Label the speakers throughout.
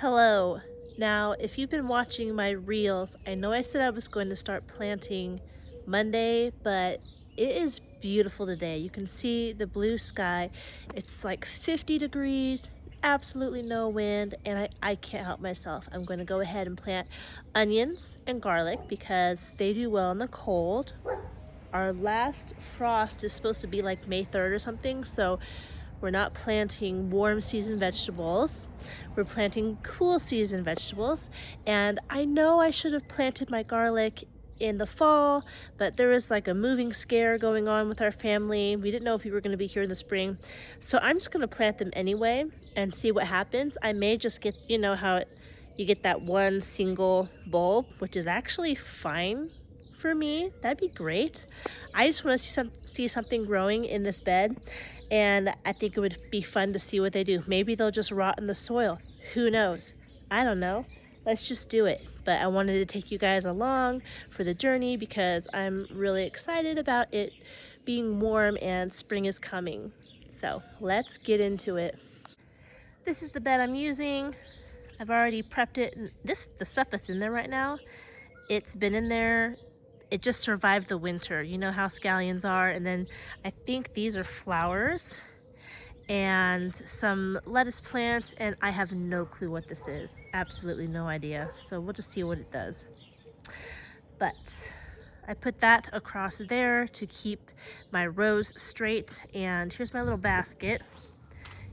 Speaker 1: Hello. Now, if you've been watching my reels, I know I said I was going to start planting Monday, but it is beautiful today. You can see the blue sky. It's like 50 degrees, absolutely no wind, and I can't help myself. I'm going to go ahead and plant onions and garlic because they do well in the cold. Our last frost is supposed to be like May 3rd or something, so we're not planting warm season vegetables. We're planting cool season vegetables. And I know I should have planted my garlic in the fall, but there was like a moving scare going on with our family. We didn't know if we were going to be here in the spring. So I'm just going to plant them anyway and see what happens. I may just get, you get that one single bulb, which is actually fine for me. That'd be great. I just want to see something growing in this bed, and I think it would be fun to see what they do. Maybe they'll just rot in the soil. Who knows? I don't know. Let's just do it. But I wanted to take you guys along for the journey because I'm really excited about it being warm and spring is coming. So let's get into it. This is the bed I'm using. I've already prepped it. The stuff that's in there right now, it's been in there. It just survived the winter. You know how scallions are. And then I think these are flowers and some lettuce plants, and I have no clue what this is. Absolutely no idea. So we'll just see what it does. But I put that across there to keep my rows straight. And here's my little basket.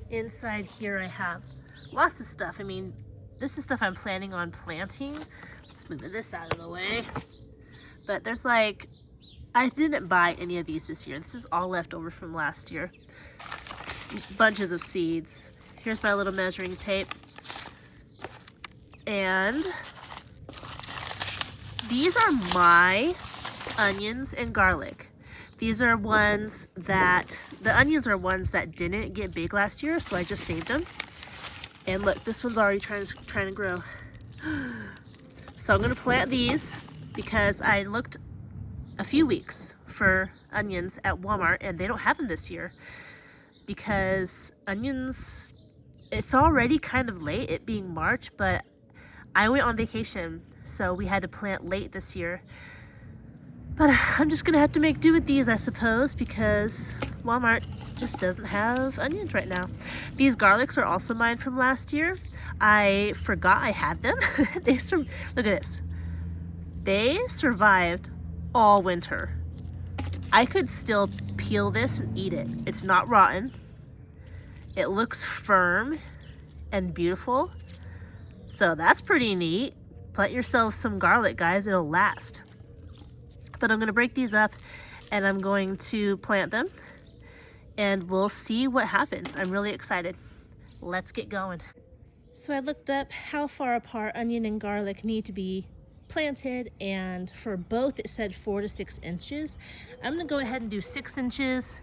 Speaker 1: Inside here I have lots of stuff. I mean, this is stuff I'm planning on planting. Let's move this out of the way. But there's like, I didn't buy any of these this year. This is all left over from last year. Bunches of seeds. Here's my little measuring tape. And these are my onions and garlic. These are ones that, the onions are ones that didn't get big last year, so I just saved them. And look, this one's already trying to grow. So I'm gonna plant these because I looked a few weeks for onions at Walmart and they don't have them this year because onions, it's already kind of late, it being March, but I went on vacation, so we had to plant late this year. But I'm just gonna have to make do with these, I suppose, because Walmart just doesn't have onions right now. These garlics are also mine from last year. I forgot I had them. Look at this. They survived all winter. I could still peel this and eat it. It's not rotten. It looks firm and beautiful. So that's pretty neat. Plant yourself some garlic, guys. It'll last. But I'm going to break these up and I'm going to plant them and we'll see what happens. I'm really excited. Let's get going. So I looked up how far apart onion and garlic need to be planted, and for both it said 4 to 6 inches. I'm gonna go ahead and do 6 inches.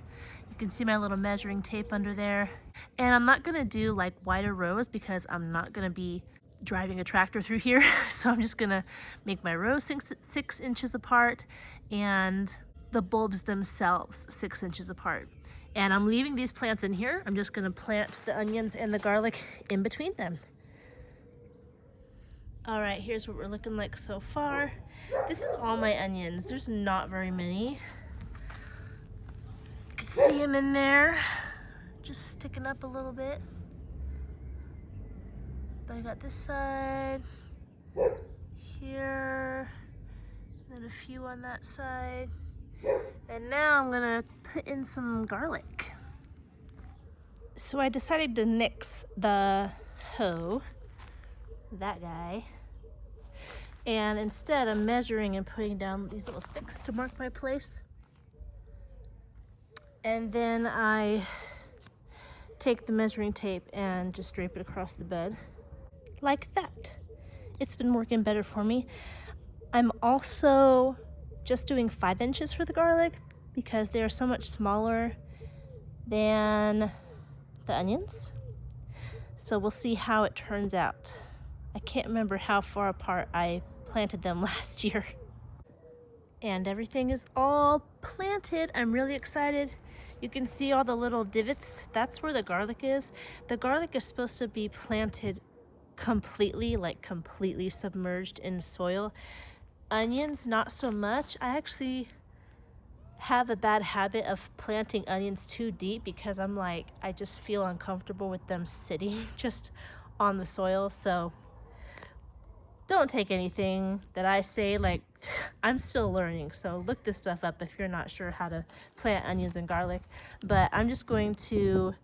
Speaker 1: You can see my little measuring tape under there. And I'm not gonna do like wider rows because I'm not gonna be driving a tractor through here. So I'm just gonna make my rows 6 inches apart and the bulbs themselves 6 inches apart. And I'm leaving these plants in here. I'm just gonna plant the onions and the garlic in between them. All right, here's what we're looking like so far. This is all my onions. There's not very many. You can see them in there, just sticking up a little bit. But I got this side, here, and then a few on that side. And now I'm gonna put in some garlic. So I decided to nix the hoe, that guy. And instead I'm measuring and putting down these little sticks to mark my place. And then I take the measuring tape and just drape it across the bed like that. It's been working better for me. I'm also just doing 5 inches for the garlic because they're so much smaller than the onions. So we'll see how it turns out. I can't remember how far apart I planted them last year. And everything is all planted. I'm really excited. You can see all the little divots. That's where the garlic is. The garlic is supposed to be planted completely, like completely submerged in soil. Onions, not so much. I actually have a bad habit of planting onions too deep because I'm like, I just feel uncomfortable with them sitting just on the soil. So don't take anything that I say, like, I'm still learning, so look this stuff up if you're not sure how to plant onions and garlic. But I'm just going to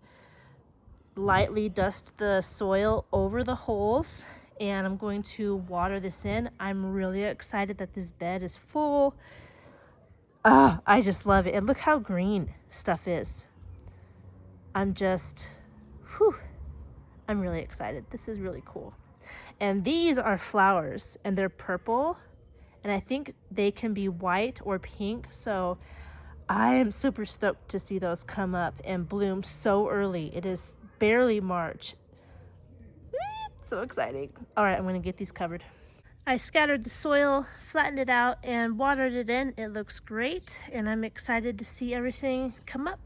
Speaker 1: lightly dust the soil over the holes, and I'm going to water this in. I'm really excited that this bed is full. Ah, I just love it. And look how green stuff is. I'm just, whew, I'm really excited. This is really cool. And these are flowers, and they're purple, and I think they can be white or pink. So I am super stoked to see those come up and bloom so early. It is barely March. So exciting. All right, I'm gonna get these covered. I scattered the soil, flattened it out, and watered it in. It looks great, and I'm excited to see everything come up.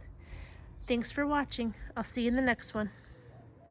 Speaker 1: Thanks for watching. I'll see you in the next one.